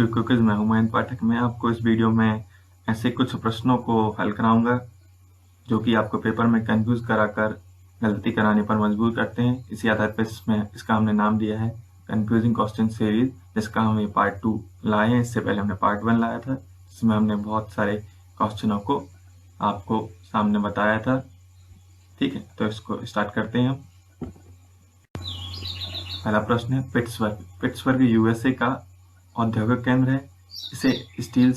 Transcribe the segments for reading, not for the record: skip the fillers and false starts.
To quiz. मैं हूं मयंक पाठक। मैं आपको इस वीडियो में ऐसे कुछ प्रश्नों को हल कराऊंगा जो कि आपको पेपर में कंफ्यूज कराकर गलती कराने पर मजबूर करते हैं। इसी आधार पर इसका हमने नाम दिया है कंफ्यूजिंग क्वेश्चन सीरीज, जिसका हम ये पार्ट 2 लाए हैं। इससे पहले हमने पार्ट 1 लाया था, जिसमें हमने बहुत सारे क्वेश्चनों को आपको सामने बताया था। ठीक है, तो इसको स्टार्ट करते हैं हम। पहला प्रश्न है, पिट्सबर्ग यूएसए का औद्योगिक केंद्र है। इसे द स्टील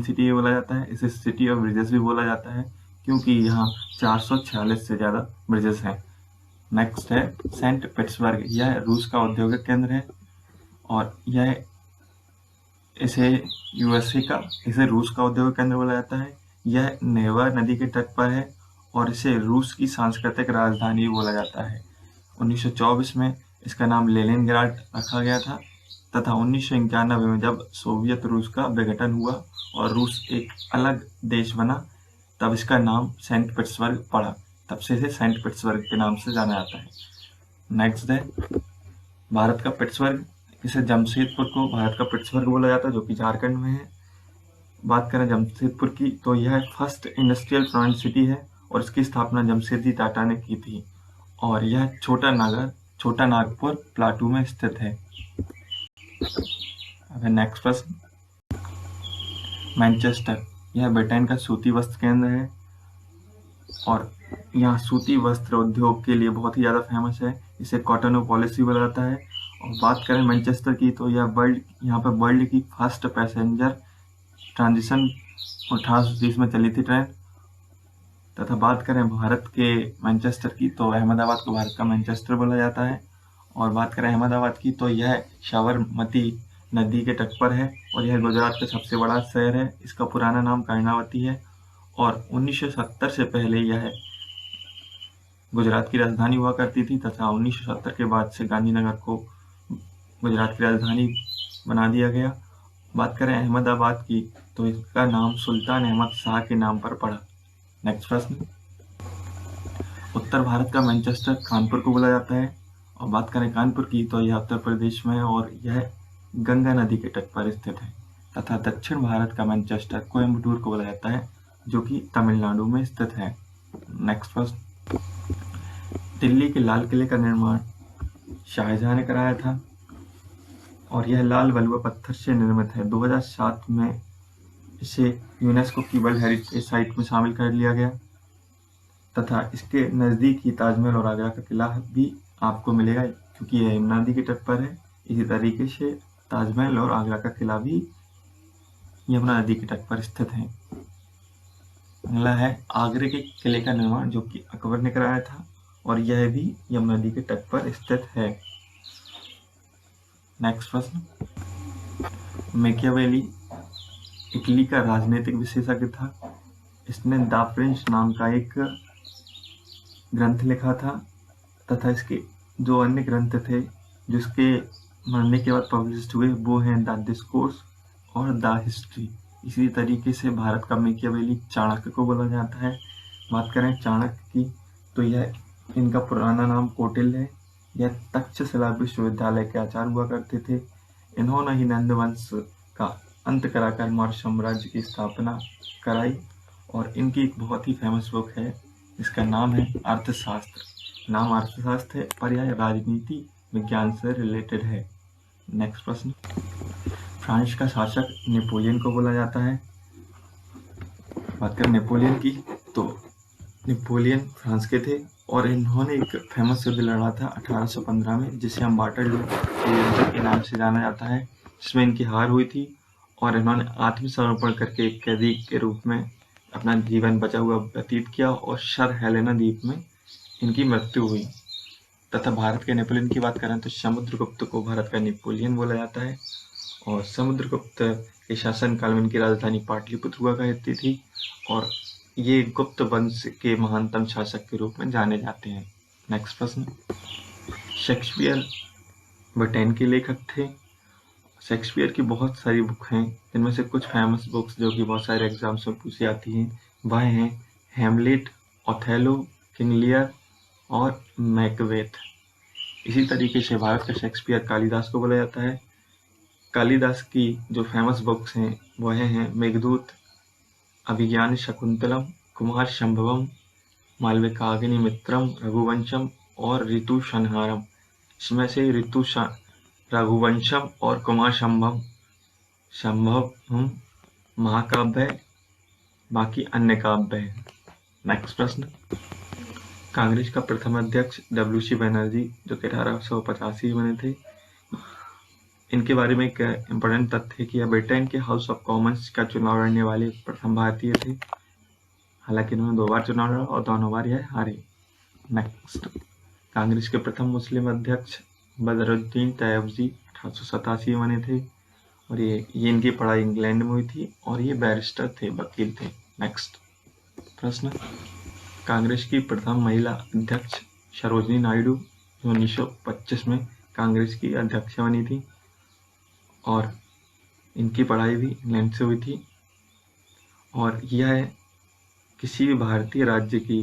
सिटी बोला जाता है। इसे सिटी ऑफ ब्रिजेस भी बोला जाता है, क्योंकि यहाँ 446 से ज्यादा ब्रिजेस हैं। नेक्स्ट है सेंट पीटर्सबर्ग। यह रूस का औद्योगिक केंद्र है और इसे रूस का औद्योगिक केंद्र बोला जाता है। यह नेवा नदी के तट पर है और इसे रूस की सांस्कृतिक राजधानी बोला जाता है। 1924 में इसका नाम लेनिनग्राड रखा गया था तथा 1991 में जब सोवियत रूस का विघटन हुआ और रूस एक अलग देश बना, तब इसका नाम सेंट पीटर्सबर्ग पड़ा। तब से इसे सेंट पीटर्सबर्ग के नाम से जाना जाता है। नेक्स्ट है भारत का पिट्सबर्ग। इसे जमशेदपुर को भारत का पिट्सबर्ग बोला जाता है, जो कि झारखंड में है। बात करें जमशेदपुर की, तो यह फर्स्ट इंडस्ट्रियल प्लांट सिटी है और इसकी स्थापना जमशेदजी टाटा ने की थी और यह छोटा नागपुर प्लाटू में स्थित है। अब नेक्स्ट प्रश्न, मैनचेस्टर। यह ब्रिटेन का सूती वस्त्र केंद्र है और यहाँ सूती वस्त्र उद्योग के लिए बहुत ही ज्यादा फेमस है। इसे कॉटनोपोलिस बोला जाता है। और बात करें मैनचेस्टर की, तो यहाँ पर वर्ल्ड की फर्स्ट पैसेंजर ट्रांजिशन 1830 में चली थी ट्रेन। तथा बात करें भारत के मैनचेस्टर की, तो अहमदाबाद को भारत का मैनचेस्टर बोला जाता है। और बात करें अहमदाबाद की, तो यह साबरमती नदी के तट पर है और यह गुजरात का सबसे बड़ा शहर है। इसका पुराना नाम कर्णावती है और 1970 से पहले यह गुजरात की राजधानी हुआ करती थी तथा 1970 के बाद से गांधीनगर को गुजरात की राजधानी बना दिया गया। बात करें अहमदाबाद की, तो इसका नाम सुल्तान अहमद शाह के नाम पर पड़ा। नेक्स्ट प्रश्न, उत्तर भारत का मैनचेस्टर कानपुर को बोला जाता है। और बात करें कानपुर की, तो यह उत्तर प्रदेश में है और यह गंगा नदी के तट पर स्थित है। तथा दक्षिण भारत का मैनचेस्टर कोयम्बटूर को बोला जाता है, जो कि तमिलनाडु में स्थित है। नेक्स्ट प्रश्न, दिल्ली के लाल किले का निर्माण शाहजहां ने कराया था और यह लाल बलुआ पत्थर से निर्मित है। 2007 में इसे यूनेस्को की वर्ल्ड हेरिटेज साइट में शामिल कर लिया गया तथा इसके नजदीक ही ताजमहल और आगरा का किला भी आपको मिलेगा, क्योंकि यह यमुना नदी के तट पर है। इसी तरीके से ताजमहल और आगरा का किला भी यमुना नदी के तट पर स्थित है। अगला है आगरे के किले का निर्माण, जो कि अकबर ने कराया था और यह भी यमुना नदी के तट पर स्थित है। नेक्स्ट प्रश्न, मैकियावेली इटली का राजनीतिक विशेषज्ञ था। इसने द प्रिंस नाम का एक ग्रंथ लिखा था तथा इसके जो अन्य ग्रंथ थे जो इसके मरने के बाद पब्लिश हुए, वो हैं द डिस्कोर्स और द हिस्ट्री। इसी तरीके से भारत का मैकियावेली चाणक्य को बोला जाता है। बात करें चाणक्य की, तो यह इनका पुराना नाम कौटिल्य है। यह तक्षशिला विश्वविद्यालय के आचार्य हुआ करते थे। इन्होंने ही नंद वंश का अंत कराकर मौर्य साम्राज्य की स्थापना कराई और इनकी एक बहुत ही फेमस बुक है, इसका नाम है अर्थशास्त्र। नाम अर्थशास्त्र है पर यह राजनीति विज्ञान से रिलेटेड है। नेक्स्ट प्रश्न, फ्रांस का शासक नेपोलियन को बोला जाता है। बात करें नेपोलियन की, तो नेपोलियन फ्रांस के थे और इन्होंने एक फेमस युद्ध लड़ा था 1815 में, जिसे हम वाटरलू युद्ध के नाम से जाना जाता है, जिसमें इनकी हार हुई थी और इन्होंने आत्मसमर्पण करके एक कैदी के रूप में अपना जीवन बचा हुआ व्यतीत किया और सर हेलेना द्वीप में इनकी मृत्यु हुई। तथा भारत के नेपोलियन की बात करें तो समुद्रगुप्त को भारत का नेपोलियन बोला जाता है और समुद्रगुप्त के शासनकाल में इनकी राजधानी पाटलिपुत्र हुआ करती थी और ये गुप्त वंश के महानतम शासक के रूप में जाने जाते हैं। नेक्स्ट प्रश्न, शेक्सपियर ब्रिटेन के लेखक थे। शेक्सपियर की बहुत सारी बुक हैं, जिनमें से कुछ फेमस बुक्स जो कि बहुत सारे एग्जाम्स में पूछी जाती हैं वह हैं हैमलेट, ओथेलो, किंग लियर और मैकबेथ। इसी तरीके से भारत का शेक्सपियर कालिदास को बोला जाता है। कालिदास की जो फेमस बुक्स हैं वह हैं मेघदूत, अभिज्ञान शकुंतलम, कुमार संभवम, मालविकाग्निमित्रम, रघुवंशम और ऋतु संहारम। इसमें से रघुवंशम और कुमार संभवम महाकाव्य है, बाकी अन्य काव्य है। नेक्स्ट प्रश्न, कांग्रेस का प्रथम अध्यक्ष WC बनर्जी जो कि 1885 बने थे। इनके बारे में एक इम्पोर्टेंट तथ्य है कि यह ब्रिटेन के हाउस ऑफ कॉमन्स का चुनाव लड़ने वाले प्रथम भारतीय थे। हालांकि इन्होंने 2 बार चुनाव लड़ा और दोनों बार यह हारे। नेक्स्ट, कांग्रेस के प्रथम मुस्लिम अध्यक्ष बदरुद्दीन तैयबजी 1887 बने थे और ये इनकी पढ़ाई इंग्लैंड में हुई थी और ये बैरिस्टर थे, वकील थे। नेक्स्ट प्रश्न, कांग्रेस की प्रथम महिला अध्यक्ष सरोजिनी नायडू जो 1925 में कांग्रेस की अध्यक्ष बनी थी और इनकी पढ़ाई भी इंग्लैंड से हुई थी और यह किसी भी भारतीय राज्य की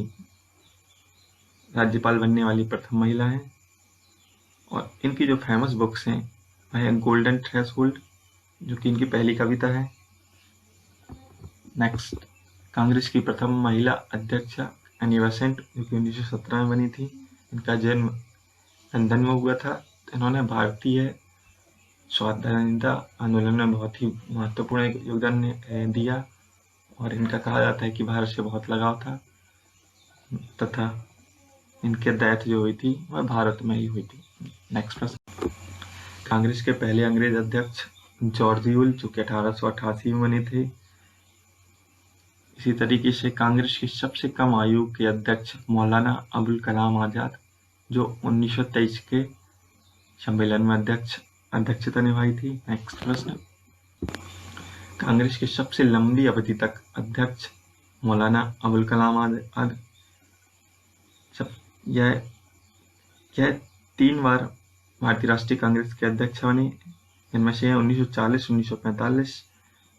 राज्यपाल बनने वाली प्रथम महिला है। और इनकी जो फेमस बुक्स हैं वह है गोल्डन थ्रेशोल्ड जो कि इनकी पहली कविता है। नेक्स्ट, कांग्रेस की प्रथम महिला अध्यक्ष एनी बेसेंट जो कि 1917 में बनी थी। इनका जन्म लंदन में हुआ था। इन्होंने भारतीय स्वाधीनता आंदोलन में बहुत ही महत्वपूर्ण योगदान दिया और इनका कहा जाता है कि भारत से बहुत लगाव था तथा इनके डेथ जो हुई थी वह भारत में ही हुई थी। नेक्स्ट प्रश्न, कांग्रेस के पहले अंग्रेज अध्यक्ष जॉर्ज यूल जो कि 1888 में बने थे। इसी तरीके से कांग्रेस की सबसे कम आयु के अध्यक्ष मौलाना अबुल कलाम आजाद जो 1923 के सम्मेलन में अध्यक्षता निभाई थी। नेक्स्ट प्रश्न, कांग्रेस के सबसे लंबी अवधि तक अध्यक्ष मौलाना अबुल कलाम आजाद यह 3 बार भारतीय राष्ट्रीय कांग्रेस के अध्यक्ष बने। इनमें से 1940-1945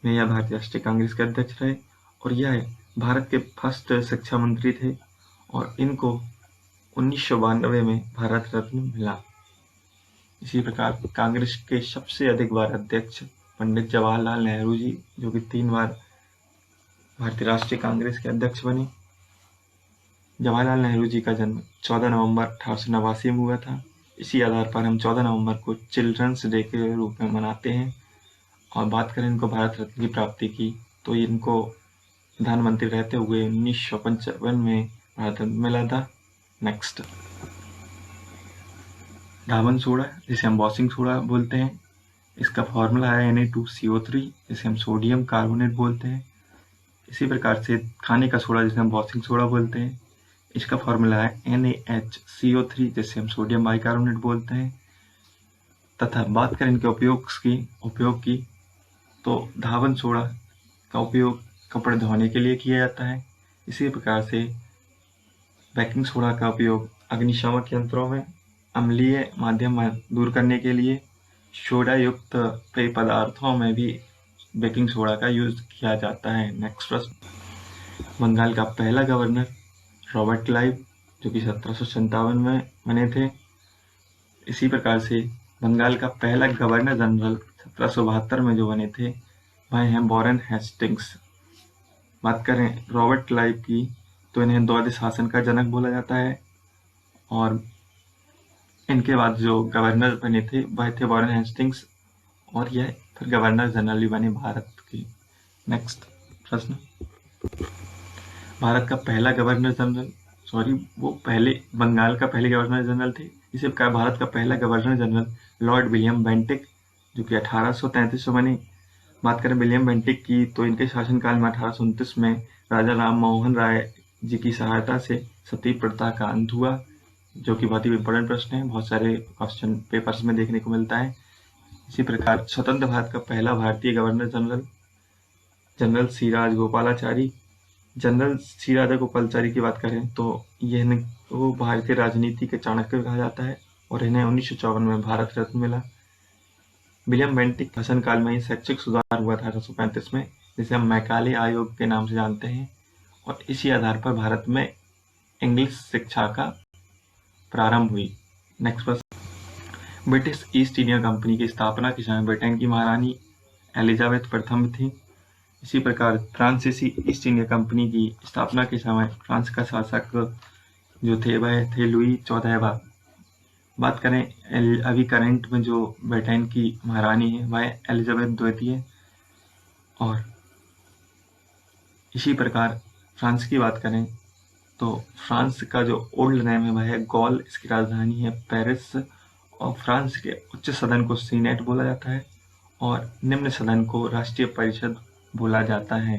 में यह भारतीय राष्ट्रीय कांग्रेस के अध्यक्ष रहे और यह भारत के फर्स्ट शिक्षा मंत्री थे और इनको 1992 में भारत रत्न मिला। इसी प्रकार कांग्रेस के सबसे अधिक बार अध्यक्ष पंडित जवाहरलाल नेहरू जी जो कि 3 बार भारतीय राष्ट्रीय कांग्रेस के अध्यक्ष बने। जवाहरलाल नेहरू जी का जन्म 14 नवंबर 1889 में हुआ था। इसी आधार पर हम 14 नवंबर को चिल्ड्रंस डे के रूप में मनाते हैं। और बात करें इनको भारत रत्न की प्राप्ति की तो इनको प्रधानमंत्री रहते हुए 1955 में भारत रत्न मिला था। नेक्स्ट, धावन सोडा जिसे हम वॉशिंग सोडा बोलते हैं, इसका फॉर्मूला है Na2CO3 जिसे हम सोडियम कार्बोनेट बोलते हैं। इसी प्रकार से खाने का सोडा जिसे हम वॉशिंग सोडा बोलते हैं, इसका फॉर्मूला है NaHCO3 जिसे हम सोडियम बाइकार्बोनेट बोलते हैं। तथा बात करें इनके उपयोग की तो धावन सोडा का उपयोग कपड़े धोने के लिए किया जाता है। इसी प्रकार से बेकिंग सोडा का उपयोग अग्निशामक यंत्रों में अम्लीय माध्यम दूर करने के लिए, सोडा युक्त पेय पदार्थों में भी बेकिंग सोडा का यूज किया जाता है। नेक्स्ट प्रश्न, बंगाल का पहला गवर्नर रॉबर्ट क्लाइव जो कि 1757 में बने थे। इसी प्रकार से बंगाल का पहला गवर्नर जनरल 1772 में जो बने थे वह हैं वॉरेन हेस्टिंग्स। बात करें रॉबर्ट क्लाइव की तो इन्हें द्वैध शासन का जनक बोला जाता है और इनके बाद जो गवर्नर बने थे वह थे वॉरेन हेस्टिंग्स और यह फिर गवर्नर जनरल भी बने भारत की। नेक्स्ट प्रश्न, भारत का पहला गवर्नर जनरल बंगाल का पहले गवर्नर जनरल थे। इसी प्रकार भारत का पहला governor general Lord William Bentinck जो कि 1833 में बने। बात करें विलियम बेंटिक की तो इनके शासनकाल में 1829 में राजा राम मोहन राय जी की सहायता से सती प्रथा का अंत हुआ जो कि बहुत ही इंपॉर्टेंट प्रश्न है, बहुत सारे क्वेश्चन पेपर्स में देखने को मिलता है। इसी प्रकार स्वतंत्र भारत का पहला भारतीय गवर्नर जनरल सी राजगोपालाचारी। जनरल सी राजगोपालाचारी की बात करें तो यह वो भारतीय राजनीति के चाणक्य कहा जाता है और इन्हें 1954 में भारत रत्न मिला। विलियम बेंटिक शासनकाल में ही शैक्षिक सुधार हुआ था 1835 में जिसे हम मैकाले आयोग के नाम से जानते हैं और इसी आधार पर भारत में इंग्लिश शिक्षा का प्रारंभ हुई। नेक्स्ट प्रश्न, ब्रिटिश ईस्ट इंडिया कंपनी की स्थापना के समय ब्रिटेन की महारानी एलिजाबेथ प्रथम थी। इसी प्रकार फ्रांसीसी ईस्ट इंडिया कंपनी की स्थापना के समय फ्रांस का शासक जो थे वह थे लुई 14वां। बात करें अभी करंट में जो ब्रिटेन की महारानी है वह एलिजाबेथ द्वितीय। और इसी प्रकार फ्रांस की बात करें तो फ्रांस का जो ओल्ड नेम है वह है गॉल, इसकी राजधानी है पेरिस। और फ्रांस के उच्च सदन को सीनेट बोला जाता है और निम्न सदन को राष्ट्रीय परिषद बोला जाता है।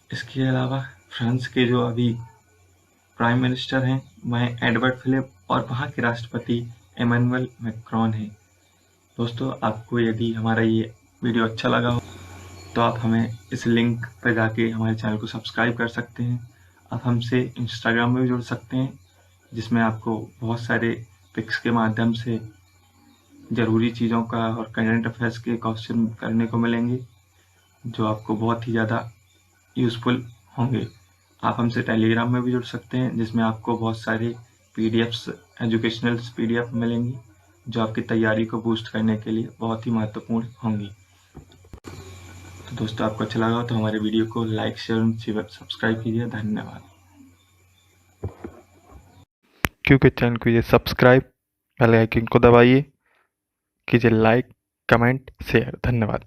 इसके अलावा फ्रांस के जो अभी प्राइम मिनिस्टर हैं वह एडवर्ड फिलिप और वहाँ के राष्ट्रपति इमैनुअल मैक्रोन हैं। दोस्तों, आपको यदि हमारा ये वीडियो अच्छा लगा हो तो आप हमें इस लिंक पर जाके हमारे चैनल को सब्सक्राइब कर सकते हैं। आप हमसे इंस्टाग्राम में भी जुड़ सकते हैं, जिसमें आपको बहुत सारे पिक्स के माध्यम से ज़रूरी चीज़ों का और करंट अफेयर्स के क्वेश्चन करने को मिलेंगे, जो आपको बहुत ही ज़्यादा यूज़फुल होंगे। आप हमसे टेलीग्राम में भी जुड़ सकते हैं, जिसमें आपको बहुत सारे पीडीएफ्स, एजुकेशनल पीडीएफ मिलेंगी, जो आपकी तैयारी को बूस्ट करने के लिए बहुत ही महत्वपूर्ण होंगी। तो दोस्तों, आपको अच्छा लगा हो तो हमारे वीडियो को लाइक, शेयर और सब्सक्राइब कीजिए। धन्यवाद। क्योंकि चैनल को ये सब्सक्राइब बेल आइकन को दबाइए, कीजिए लाइक, कमेंट, शेयर। धन्यवाद।